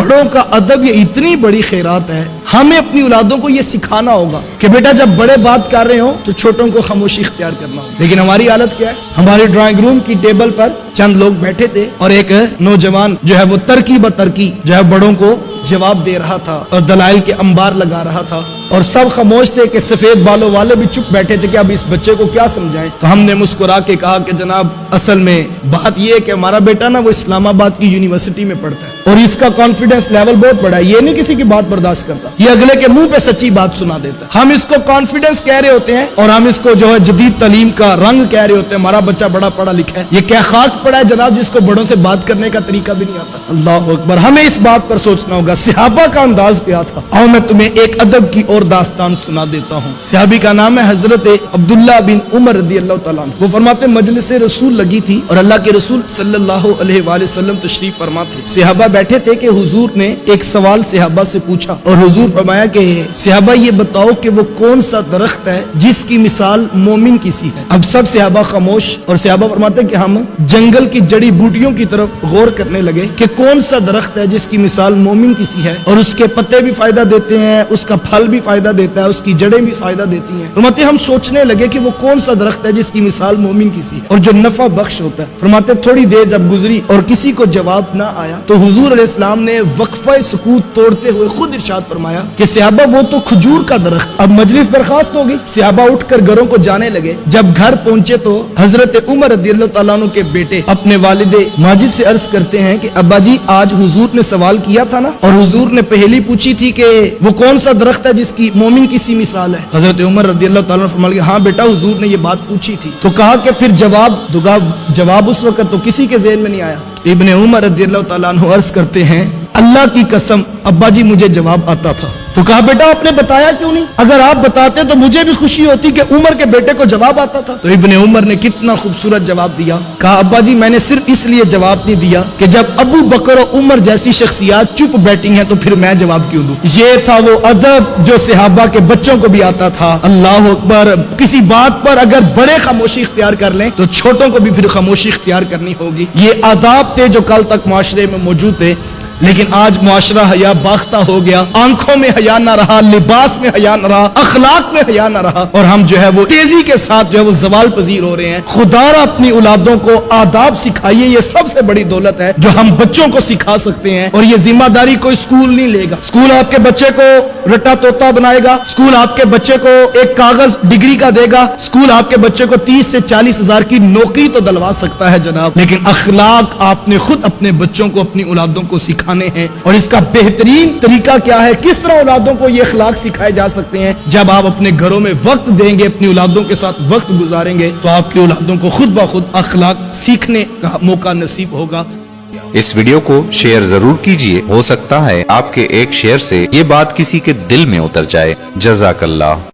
بڑوں کا ادب یہ اتنی بڑی خیرات ہے. ہمیں اپنی اولادوں کو یہ سکھانا ہوگا کہ بیٹا جب بڑے بات کر رہے ہوں تو چھوٹوں کو خاموشی اختیار کرنا ہوگا. لیکن ہماری حالت کیا ہے؟ ہمارے ڈرائنگ روم کی ٹیبل پر چند لوگ بیٹھے تھے اور ایک نوجوان جو ہے وہ ترکی بترکی جو ہے بڑوں کو جواب دے رہا تھا اور دلائل کے انبار لگا رہا تھا، اور سب خاموش تھے کہ سفید بالوں والے بھی چپ بیٹھے تھے کہ اب اس بچے کو کیا سمجھائیں. تو ہم نے مسکرا کے کہا کہ جناب اصل میں بات یہ ہے کہ ہمارا بیٹا نا وہ اسلام آباد کی یونیورسٹی میں پڑھتا ہے اور اس کا کانفیڈنس لیول بہت بڑا ہے. یہ نہیں کسی کی بات برداشت کرتا، یہ اگلے کے منہ پہ سچی بات سنا دیتا ہے. ہم اس کو کانفیڈنس کہہ رہے ہوتے ہیں اور ہم اس کو جو ہے جدید تعلیم کا رنگ کہہ رہے ہوتے ہیں. ہمارا بچہ بڑا پڑھا لکھا ہے، یہ کیا خاک پڑا ہے جناب جس کو بڑوں سے بات کرنے کا طریقہ بھی نہیں آتا. اللہ اکبر. ہمیں اس بات پر سوچنا ہوگا صحابہ کا انداز کیا تھا. اور میں تمہیں ایک ادب کی اور داستان سنا دیتا ہوں. صحابی کا نام ہے حضرت عبداللہ بن عمر رضی اللہ تعالیٰ عنہ. وہ فرماتے مجلس رسول لگی تھی اور اللہ کے رسول صلی اللہ علیہ وآلہ وسلم تشریف فرما تھے. صحابہ بیٹھے تھے کہ حضور نے ایک سوال صحابہ سے پوچھا اور حضور فرمایا کہ صحابہ یہ بتاؤ کہ وہ کون سا درخت ہے جس کی مثال مومن کی سی ہے. اب سب صحابہ خاموش اور صحابہ فرماتے کہ ہم جنگل کی جڑی بوٹیوں کی طرف غور کرنے لگے کہ کون سا درخت ہے جس کی مثال مومن کی سی ہے اور اس کے پتے بھی فائدہ دیتے ہیں، اس کا پھل بھی فائدہ دیتا ہے، اس کی جڑیں بھی فائدہ دیتی ہیں. فرماتے ہم سوچنے لگے کہ وہ کون سا درخت ہے جس کی مثال مومن کی سی ہے اور جو نفع بخش ہوتا ہے. فرماتے تھوڑی دیر جب گزری اور کسی کو جواب نہ آیا تو حضور علیہ السلام نے وقفہ سکوت توڑتے ہوئے خود ارشاد فرمایا کہ صحابہ وہ تو کھجور کا درخت. اب مجلس برخاست ہوگی، صحابہ اٹھ کر گھروں کو جانے لگے. جب گھر پہنچے تو حضرت عمر رضی اللہ تعالیٰ عنہ کے بیٹے اپنے والد ماجد سے عرض کرتے ہیں کہ ابا جی آج حضور نے سوال کیا تھا نا اور حضور نے پہلی پوچھی تھی کہ وہ کون سا درخت ہے جس کی مومن کی سی مثال ہے. حضرت عمر رضی اللہ تعالیٰ عنہ فرمایا ہاں بیٹا حضور نے یہ بات پوچھی تھی. تو کہا کہ پھر جواب اس وقت تو کسی کے ذہن میں نہیں آیا. ابن عمر رضی اللہ تعالیٰ عنہ عرض کرتے ہیں اللہ کی قسم ابا جی مجھے جواب آتا تھا. تو کہا بیٹا آپ نے بتایا کیوں نہیں؟ اگر آپ بتاتے تو مجھے بھی خوشی ہوتی کہ عمر کے بیٹے کو جواب آتا تھا. تو ابن عمر نے کتنا خوبصورت جواب دیا. کہا ابا جی میں نے صرف اس لیے جواب نہیں دیا کہ جب ابو بکر و عمر جیسی شخصیات چپ بیٹھی ہیں تو پھر میں جواب کیوں دوں. یہ تھا وہ ادب جو صحابہ کے بچوں کو بھی آتا تھا. اللہ اکبر. کسی بات پر اگر بڑے خاموشی اختیار کر لیں تو چھوٹوں کو بھی پھر خاموشی اختیار کرنی ہوگی. یہ آداب تھے جو کل تک معاشرے میں موجود تھے، لیکن آج معاشرہ حیا باختہ ہو گیا. آنکھوں میں حیا نہ رہا، لباس میں حیا نہ رہا، اخلاق میں حیا نہ رہا، اور ہم جو ہے وہ تیزی کے ساتھ جو ہے وہ زوال پذیر ہو رہے ہیں. خدا را اپنی اولادوں کو آداب سکھائیے. یہ سب سے بڑی دولت ہے جو ہم بچوں کو سکھا سکتے ہیں. اور یہ ذمہ داری کوئی اسکول نہیں لے گا. اسکول آپ کے بچے کو رٹا توتا بنائے گا، اسکول آپ کے بچے کو ایک کاغذ ڈگری کا دے گا، اسکول آپ کے بچے کو 30 سے 40 ہزار کی نوکری تو دلوا سکتا ہے جناب، لیکن اخلاق آپ نے خود اپنے بچوں کو اپنی اولادوں کو سکھانے ہیں. اور اس کا بہترین طریقہ کیا ہے؟ کس طرح اولادوں کو یہ اخلاق سکھائے جا سکتے ہیں؟ جب آپ اپنے گھروں میں وقت دیں گے، اپنی اولادوں کے ساتھ وقت گزاریں گے تو آپ کی اولادوں کو خود بخود اخلاق سیکھنے کا موقع نصیب ہوگا. اس ویڈیو کو شیئر ضرور کیجئے، ہو سکتا ہے آپ کے ایک شیئر سے یہ بات کسی کے دل میں اتر جائے. جزاک اللہ.